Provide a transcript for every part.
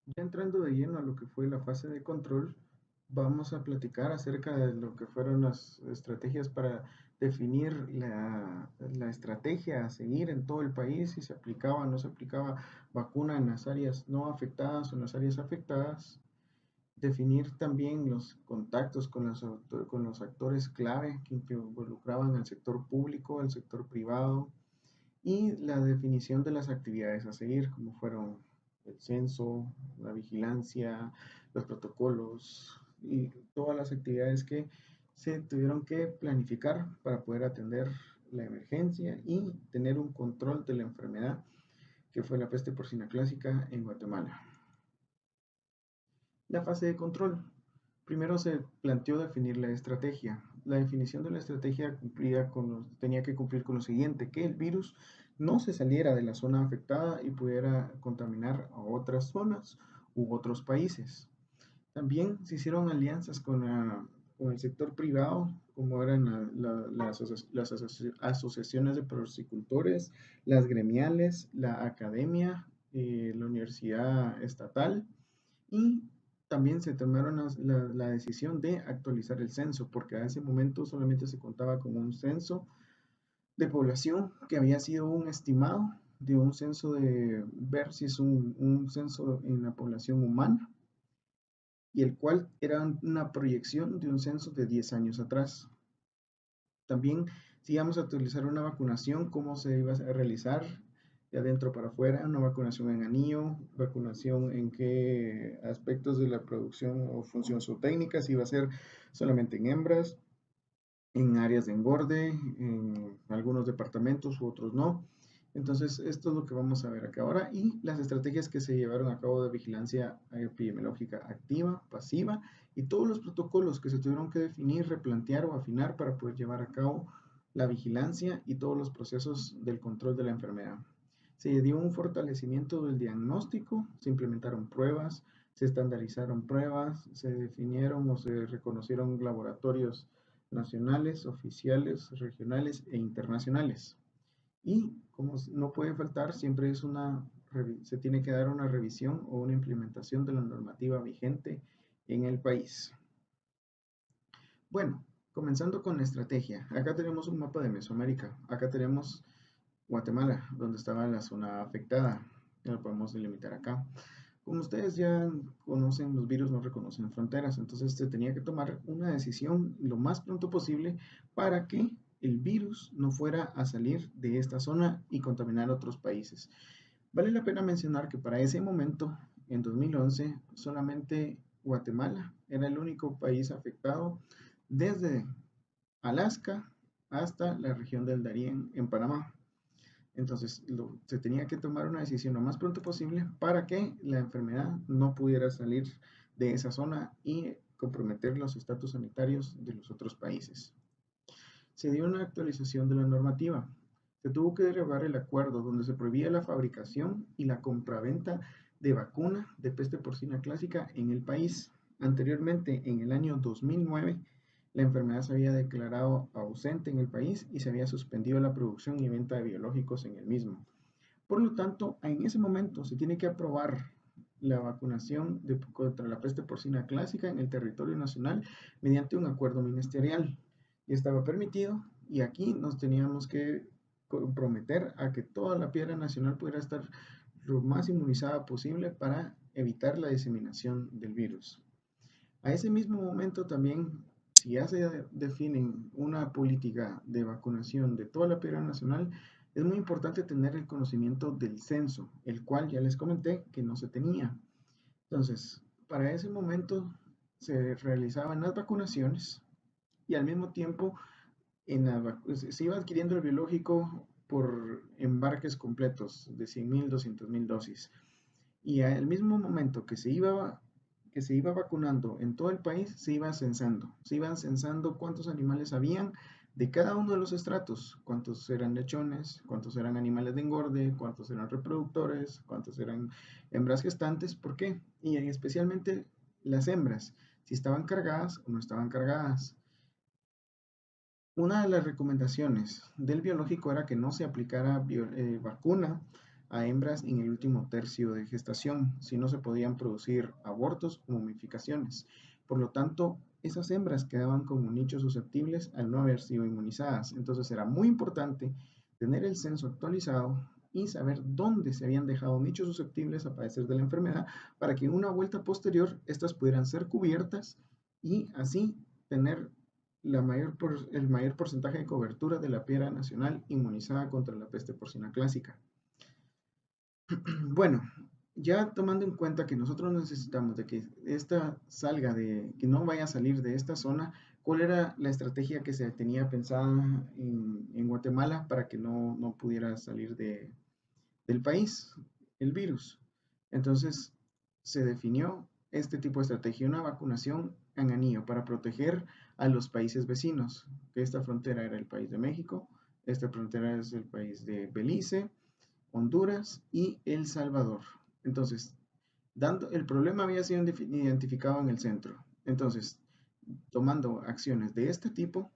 Ya entrando de lleno a lo que fue la fase de control, vamos a platicar acerca de lo que fueron las estrategias para definir la estrategia a seguir en todo el país, si se aplicaba o no se aplicaba vacuna en las áreas no afectadas o en las áreas afectadas, definir también los contactos con con los actores clave que involucraban al sector público, al sector privado, y la definición de las actividades a seguir, como fueron el censo, la vigilancia, los protocolos y todas las actividades que se tuvieron que planificar para poder atender la emergencia y tener un control de la enfermedad que fue la peste porcina clásica en Guatemala. La fase de control. Primero se planteó definir la estrategia. La definición de la estrategia tenía que cumplir con lo siguiente, que el virus no se saliera de la zona afectada y pudiera contaminar a otras zonas u otros países. También se hicieron alianzas con el sector privado, como eran las asociaciones de porcicultores, las gremiales, la academia, la universidad estatal, y también se tomaron la decisión de actualizar el censo, porque a ese momento solamente se contaba con un censo de población que había sido un estimado de un censo de ver si es un censo en la población humana, y el cual era una proyección de un censo de 10 años atrás. También, si íbamos a utilizar una vacunación, cómo se iba a realizar de adentro para afuera, una vacunación en anillo, vacunación en qué aspectos de la producción o función zootécnica, si iba a ser solamente en hembras, en áreas de engorde, en algunos departamentos u otros no. Entonces, esto es lo que vamos a ver acá ahora y las estrategias que se llevaron a cabo de vigilancia epidemiológica activa, pasiva y todos los protocolos que se tuvieron que definir, replantear o afinar para poder llevar a cabo la vigilancia y todos los procesos del control de la enfermedad. Se dio un fortalecimiento del diagnóstico, se implementaron pruebas, se estandarizaron pruebas, se definieron o se reconocieron laboratorios nacionales, oficiales, regionales e internacionales. Y como no puede faltar, siempre se tiene que dar una revisión o una implementación de la normativa vigente en el país. Bueno, comenzando con la estrategia. Acá tenemos un mapa de Mesoamérica. Acá tenemos Guatemala, donde estaba la zona afectada. Ya lo podemos delimitar acá. Como ustedes ya conocen, los virus no reconocen fronteras, entonces se tenía que tomar una decisión lo más pronto posible para que el virus no fuera a salir de esta zona y contaminar otros países. Vale la pena mencionar que para ese momento, en 2011, solamente Guatemala era el único país afectado desde Alaska hasta la región del Darién en Panamá. Entonces se tenía que tomar una decisión lo más pronto posible para que la enfermedad no pudiera salir de esa zona y comprometer los estatus sanitarios de los otros países. Se dio una actualización de la normativa. Se tuvo que derogar el acuerdo donde se prohibía la fabricación y la compraventa de vacuna de peste porcina clásica en el país. Anteriormente, en el año 2009, la enfermedad se había declarado ausente en el país y se había suspendido la producción y venta de biológicos en el mismo. Por lo tanto, en ese momento se tiene que aprobar la vacunación contra la peste porcina clásica en el territorio nacional mediante un acuerdo ministerial. Y estaba permitido y aquí nos teníamos que comprometer a que toda la piedra nacional pudiera estar lo más inmunizada posible para evitar la diseminación del virus. A ese mismo momento también, si ya se definen una política de vacunación de toda la piedra nacional, es muy importante tener el conocimiento del censo, el cual ya les comenté que no se tenía. Entonces, para ese momento se realizaban las vacunaciones y al mismo tiempo se iba adquiriendo el biológico por embarques completos de 100.000, 200.000 dosis. Y al mismo momento que se iba vacunando en todo el país, se iban censando cuántos animales habían de cada uno de los estratos, cuántos eran lechones, cuántos eran animales de engorde, cuántos eran reproductores, cuántos eran hembras gestantes, ¿por qué? Y especialmente las hembras, si estaban cargadas o no estaban cargadas. Una de las recomendaciones del biológico era que no se aplicara vacuna a hembras en el último tercio de gestación, si no se podían producir abortos o momificaciones. Por lo tanto, esas hembras quedaban como nichos susceptibles al no haber sido inmunizadas. Entonces era muy importante tener el censo actualizado y saber dónde se habían dejado nichos susceptibles a padecer de la enfermedad para que en una vuelta posterior estas pudieran ser cubiertas y así tener el mayor porcentaje de cobertura de la piedra nacional inmunizada contra la peste porcina clásica. Bueno, ya tomando en cuenta que nosotros necesitamos de que esta salga que no vaya a salir de esta zona, ¿cuál era la estrategia que se tenía pensada en Guatemala para que no pudiera salir del país el virus? Entonces se definió este tipo de estrategia, una vacunación en anillo para proteger a los países vecinos, que esta frontera era el país de México, esta frontera es el país de Belice, Honduras y El Salvador. Entonces, el problema había sido identificado en el centro. Entonces, tomando acciones de este tipo,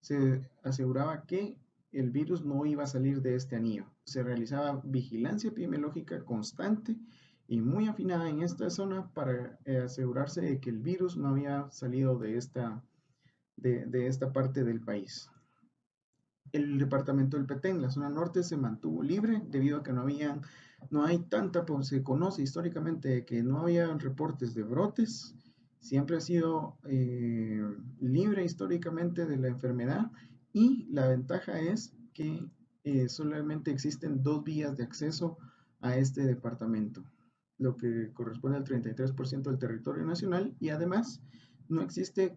se aseguraba que el virus no iba a salir de este anillo. Se realizaba vigilancia epidemiológica constante y muy afinada en esta zona para asegurarse de que el virus no había salido de esta parte del país. El departamento del Petén, la zona norte, se mantuvo libre debido a que no hay tanta, pues se conoce históricamente que no había reportes de brotes, siempre ha sido libre históricamente de la enfermedad y la ventaja es que solamente existen 2 vías de acceso a este departamento, lo que corresponde al 33% del territorio nacional y además no existe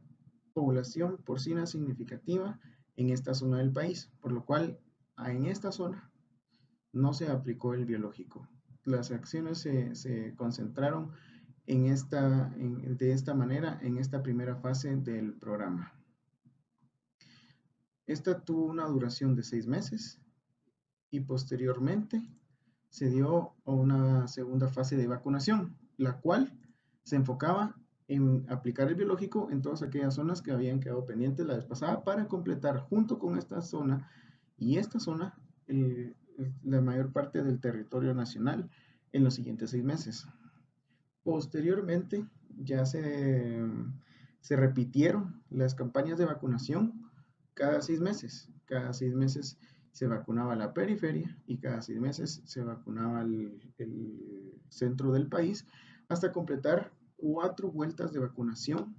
población porcina significativa en esta zona del país, por lo cual en esta zona no se aplicó el biológico. Las acciones se concentraron de esta manera en esta primera fase del programa. Esta tuvo una duración de 6 meses y posteriormente se dio a una segunda fase de vacunación, la cual se enfocaba en aplicar el biológico en todas aquellas zonas que habían quedado pendientes la vez pasada para completar junto con esta zona y esta zona la mayor parte del territorio nacional en los siguientes 6 meses. Posteriormente ya se repitieron las campañas de vacunación cada 6 meses. Cada 6 meses se vacunaba la periferia y cada 6 meses se vacunaba el centro del país hasta completar 4 vueltas de vacunación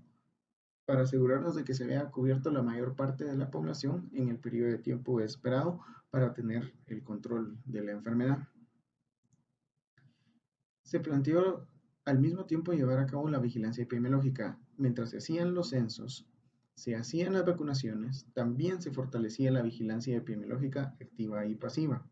para asegurarnos de que se vea cubierto la mayor parte de la población en el periodo de tiempo esperado para tener el control de la enfermedad. Se planteó al mismo tiempo llevar a cabo la vigilancia epidemiológica. Mientras se hacían los censos, se hacían las vacunaciones, también se fortalecía la vigilancia epidemiológica activa y pasiva.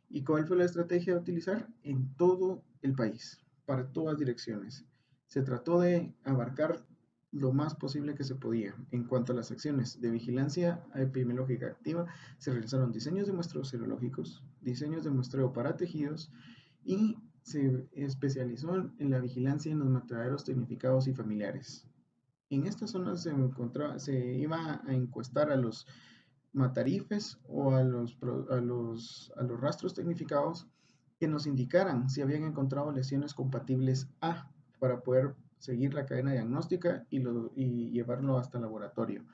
¿Y cuál fue la estrategia a utilizar? En todo el país, para todas direcciones. Se trató de abarcar lo más posible que se podía. En cuanto a las acciones de vigilancia epidemiológica activa, se realizaron diseños de muestreos serológicos, diseños de muestreo para tejidos y se especializó en la vigilancia en los mataderos tecnificados y familiares. En esta zona se iba a encuestar a los matarifes o a los rastros tecnificados que nos indicaran si habían encontrado lesiones compatibles A para poder seguir la cadena diagnóstica y llevarlo hasta el laboratorio.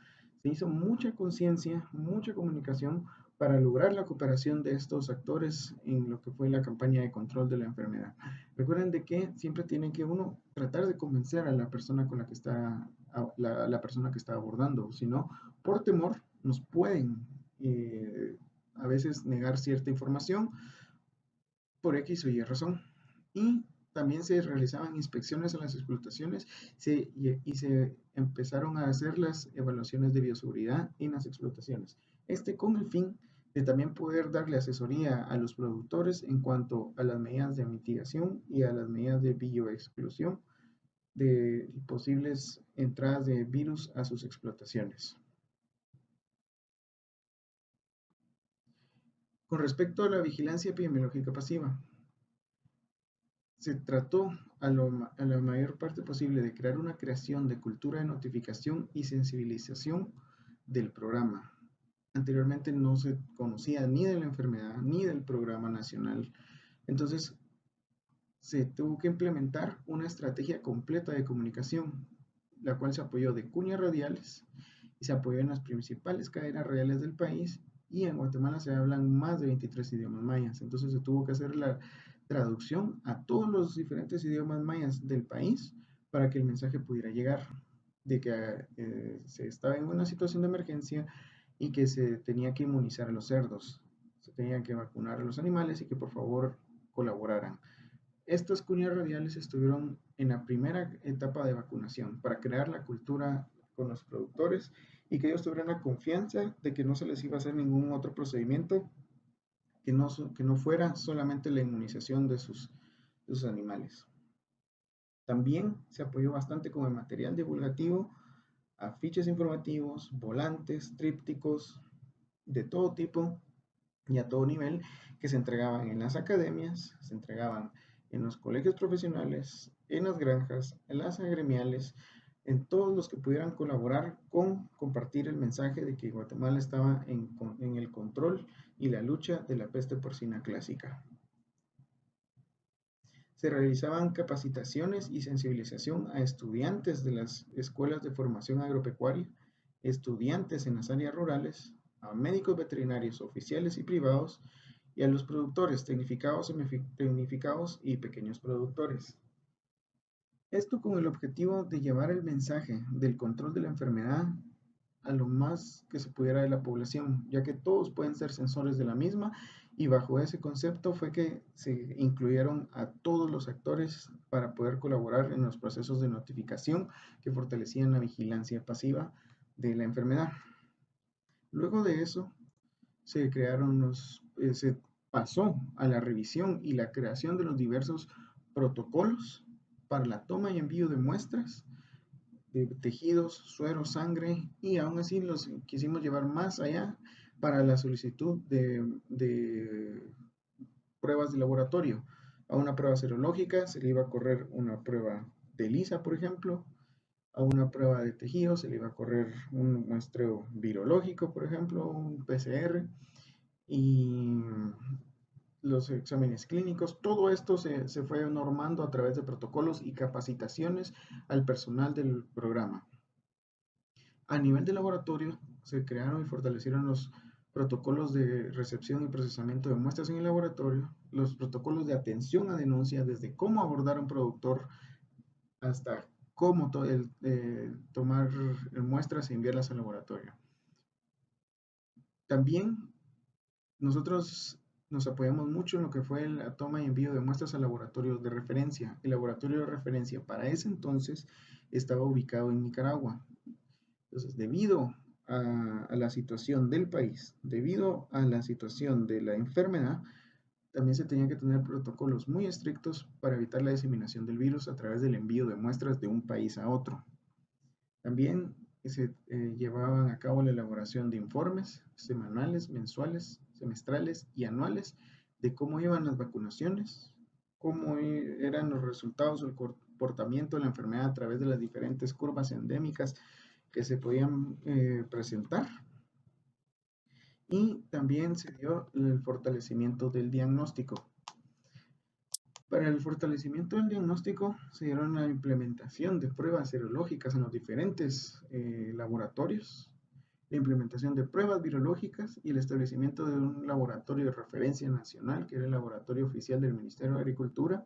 Se hizo mucha conciencia, mucha comunicación para lograr la cooperación de estos actores en lo que fue la campaña de control de la enfermedad. Recuerden de que siempre tiene que uno tratar de convencer a la persona con la que está, la persona que está abordando, si no, por temor nos pueden a veces negar cierta información por X o Y razón. Y también se realizaban inspecciones en las explotaciones y se empezaron a hacer las evaluaciones de bioseguridad en las explotaciones. Con el fin de también poder darle asesoría a los productores en cuanto a las medidas de mitigación y a las medidas de bioexclusión de posibles entradas de virus a sus explotaciones. Con respecto a la vigilancia epidemiológica pasiva, se trató a la mayor parte posible de crear una creación de cultura de notificación y sensibilización del programa. Anteriormente no se conocía ni de la enfermedad ni del programa nacional. Entonces se tuvo que implementar una estrategia completa de comunicación, la cual se apoyó de cuñas radiales y se apoyó en las principales cadenas radiales del país, y en Guatemala se hablan más de 23 idiomas mayas. Entonces se tuvo que hacer la traducción a todos los diferentes idiomas mayas del país para que el mensaje pudiera llegar de que se estaba en una situación de emergencia y que se tenía que inmunizar a los cerdos, se tenía que vacunar a los animales y que por favor colaboraran. Estas cuñas radiales estuvieron en la primera etapa de vacunación para crear la cultura con los productores y que ellos tuvieran la confianza de que no se les iba a hacer ningún otro procedimiento que no fuera solamente la inmunización de sus animales. También se apoyó bastante con el material divulgativo, afiches informativos, volantes, trípticos de todo tipo y a todo nivel, que se entregaban en las academias, se entregaban en los colegios profesionales, en las granjas, en las agremiales, en todos los que pudieran colaborar con compartir el mensaje de que Guatemala estaba en el control y la lucha de la peste porcina clásica. Se realizaban capacitaciones y sensibilización a estudiantes de las escuelas de formación agropecuaria, estudiantes en las áreas rurales, a médicos veterinarios oficiales y privados, y a los productores tecnificados, semitecnificados y pequeños productores. Esto con el objetivo de llevar el mensaje del control de la enfermedad a lo más que se pudiera de la población, ya que todos pueden ser sensores de la misma, y bajo ese concepto fue que se incluyeron a todos los actores para poder colaborar en los procesos de notificación que fortalecían la vigilancia pasiva de la enfermedad. Luego de eso se pasó a la revisión y la creación de los diversos protocolos para la toma y envío de muestras de tejidos, suero, sangre, y aún así los quisimos llevar más allá para la solicitud de pruebas de laboratorio. A una prueba serológica se le iba a correr una prueba de ELISA, por ejemplo. A una prueba de tejido se le iba a correr un muestreo virológico, por ejemplo, un PCR, y los exámenes clínicos. Todo esto se fue normando a través de protocolos y capacitaciones al personal del programa. A nivel de laboratorio, se crearon y fortalecieron los protocolos de recepción y procesamiento de muestras en el laboratorio, los protocolos de atención a denuncia, desde cómo abordar a un productor hasta cómo tomar muestras e enviarlas al laboratorio. También nosotros nos apoyamos mucho en lo que fue la toma y envío de muestras al laboratorio de referencia. El laboratorio de referencia para ese entonces estaba ubicado en Nicaragua. Entonces, debido a la situación del país, debido a la situación de la enfermedad, también se tenían que tener protocolos muy estrictos para evitar la diseminación del virus a través del envío de muestras de un país a otro. También se llevaban a cabo la elaboración de informes semanales, mensuales, semestrales y anuales de cómo iban las vacunaciones, cómo eran los resultados o el comportamiento de la enfermedad a través de las diferentes curvas endémicas que se podían presentar. Y también se dio el fortalecimiento del diagnóstico. Para el fortalecimiento del diagnóstico se dieron la implementación de pruebas serológicas en los diferentes laboratorios, la implementación de pruebas virológicas y el establecimiento de un laboratorio de referencia nacional, que era el laboratorio oficial del Ministerio de Agricultura.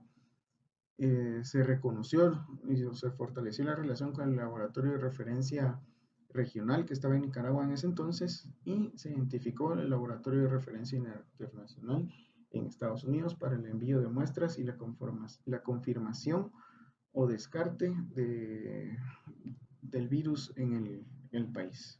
Se reconoció y se fortaleció la relación con el laboratorio de referencia regional que estaba en Nicaragua en ese entonces, y se identificó el laboratorio de referencia internacional en Estados Unidos para el envío de muestras y la confirmación o descarte del virus en el país.